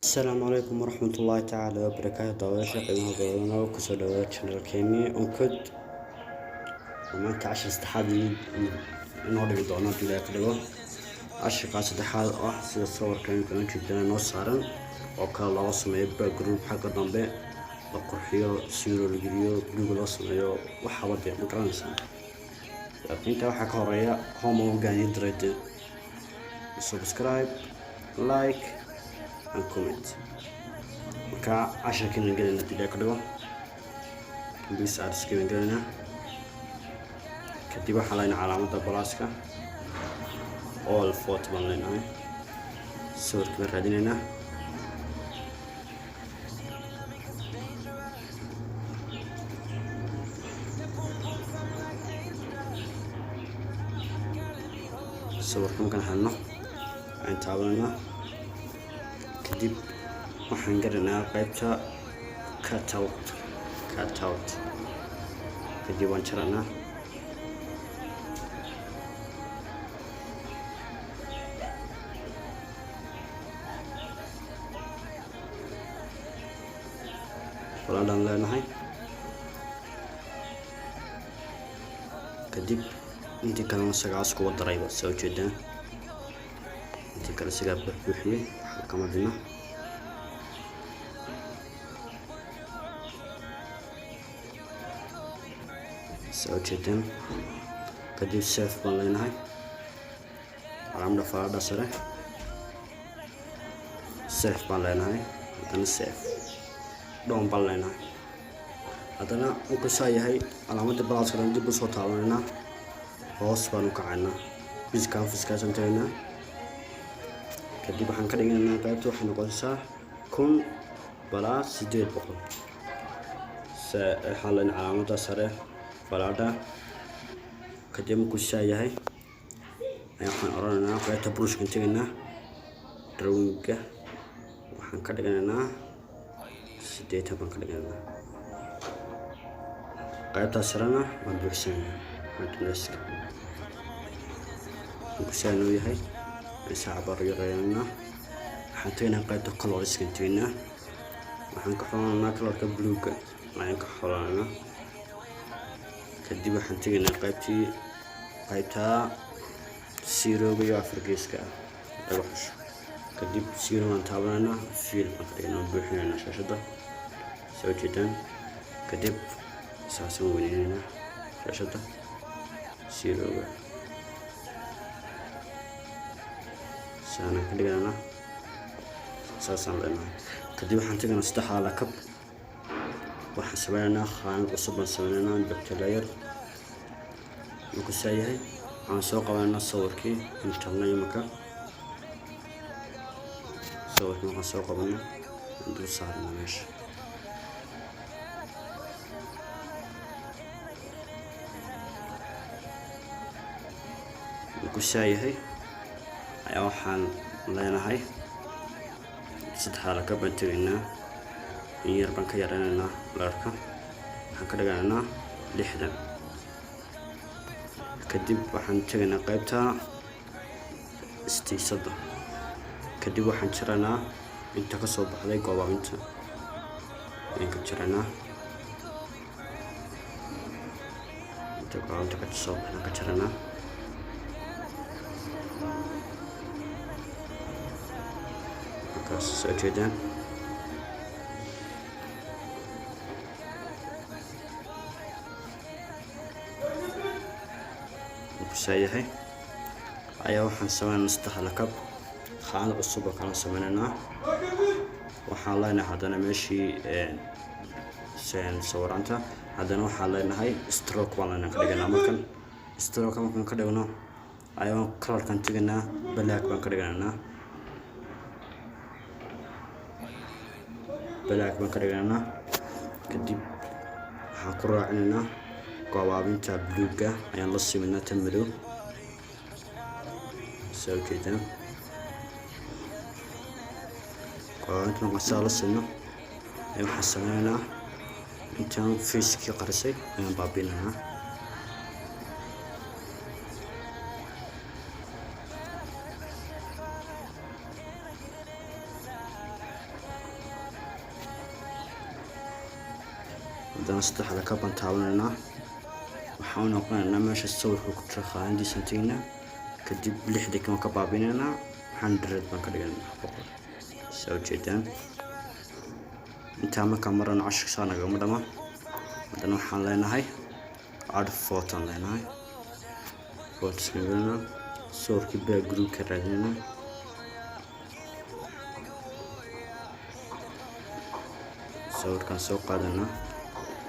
السلام عليكم ورحمة الله تعالى وبركاته. أول شيء قيمة ضرورنا وكسر channel كيمي ونكد وما أنت 10 استحاد نوري دونا بلا كده 10 استحاد أحسن صور كان كنا جدا نصارن وكان الله وصل يبقى جروب حق الضمبي القرحية سيرو الجريو جوجل وصل يو وحاولت مكرنسان لكن أنت وحكي هريا هم وجاني دريد سبسكرايب لايك and comment marka casharkiina galina dib ka dhigo bis aad iska galina kadib waxa la in calaamada balaaska all photo ban leenahay sawirka raadinayna sawirkan kan helno aan taabanayna kadib waxaan garanaa qaybta cut out kadib waan jaranaa walaan leenahay kadib intii kalena sagaas ku darayba soo jeedaan intii kale sigaa buuxiyay kama dina soo jeedaan kadib save baan leenahay calaamada faadha sare save baan leenahay hadana save doon baan leenahay hadana uu ka soo yahay calaamada balaaska dib u soo taabanayna hoos baan u kacaynaa bis canvas ka santeena kadib waxaan ka dhigaynaa qaybta waxay noqonaysaa 1000 balaas 800 xalan calaamada sare falaada kadib ku saayahay ayaan oranaynaa qaybta brushka inteena drawinga waxaan ka dhigaynaa 8 baan ka dhigaynaa qaybta sarena waan buuxsanaynaa hadneska ku saanoo yahay saabar yarayna waxaan teena qaybta colorska inteena waxaan ka xolanaa colorka bluega ayaan ka xolanaa kadib waxaan teena qaybta zero-ga iyo afargeeska dhawax kadib zero aan taabanayna fiil aan buuxinayna shaashada soo jeedaan kadib saasan weynayna shaashada zero-ga sana kaliya saasan leenahay kadib waxaan tagana saddex lakab waxaan sameeynaa khaan cusub aan sameeynaa bakteeriya ku saayahay aan soo qabanaa sawirkii intaanay marka sawirkii aan soo qabanaa intuu saarnaa meesha ku saayahay ayaa waxaan leenahay saddex lakab aan tagaynaa in yar baan ka yaraynaynaa larka waxaan ka dhigaynaa 60 kadib waxaan tagaynaa qaybta istiisada kadib waxaan jaraynaa inta ka soo baxday goobaaminta ayaan ka jaraynaa inta goobaaminta ka soo baxday ka jaraynaa soo jeedaan kusayahay ayaa waxaan sameynaa saddex lakab khaan cusub oo kala sameynaa waxaan leenahay hadana meeshii sawiranta hadana waxaan leenahay stroke waan ka dhiganaa markan stroke markan ka dhigno ayaan colorkan tignaa black baan ka dhiganaa black baan ka dhiganaa kadib waxaan ku raacinaa goobaabinta bluega ayaan la siminaa tan madow soo jeedaan goobaabinta markaan la simno waxaan sameynaa intaan facekii qarisay ayaan baabinaynaa haddana saddex lakab baan taabanaynaa. waxaan u noqonaynaa meesha sawirka ku jira qaanadiisan tegnaa, kadib 6 kan ka baabinaynaa 100 baan ka dhigaynaa 100. soo jeedaan intaa markaan marano 10 sano nagama dhama. haddana waxaan leenahay add photo leenahay photos nagana sawirkii background ka raadinayna. sawirkan soo qaadana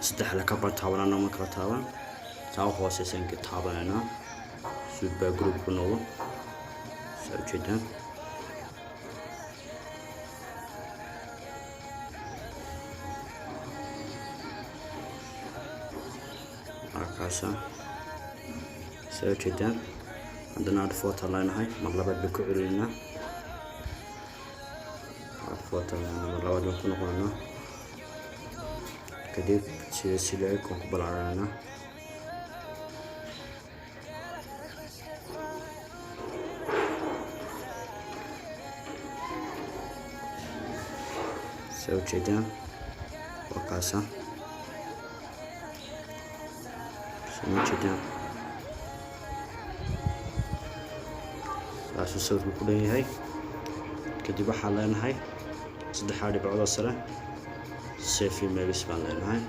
saddex lakab baan taabanana marka taaban taa hooseysan ka taabanana si background ku noqdo. soo jeedaan akaasa soo jeedaan haddana add photo leenahay mar labaad baan ku celinaa. add photo leenahay mar labaad baan ku noqonaa, kadib sida ay ku balaaranaa. soo jeedaan wakaasa soo jeedaan saasuu sawirku ku dhan yahay. kadib waxaan leenahay saddexdaa dhibcood sare save images baan leenahay.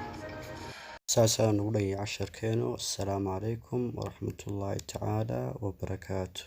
saasaan ugu dhan yahay casharkeenu. assalaamu calaykum waraxmatullaahi tacaala wabarakaatuh.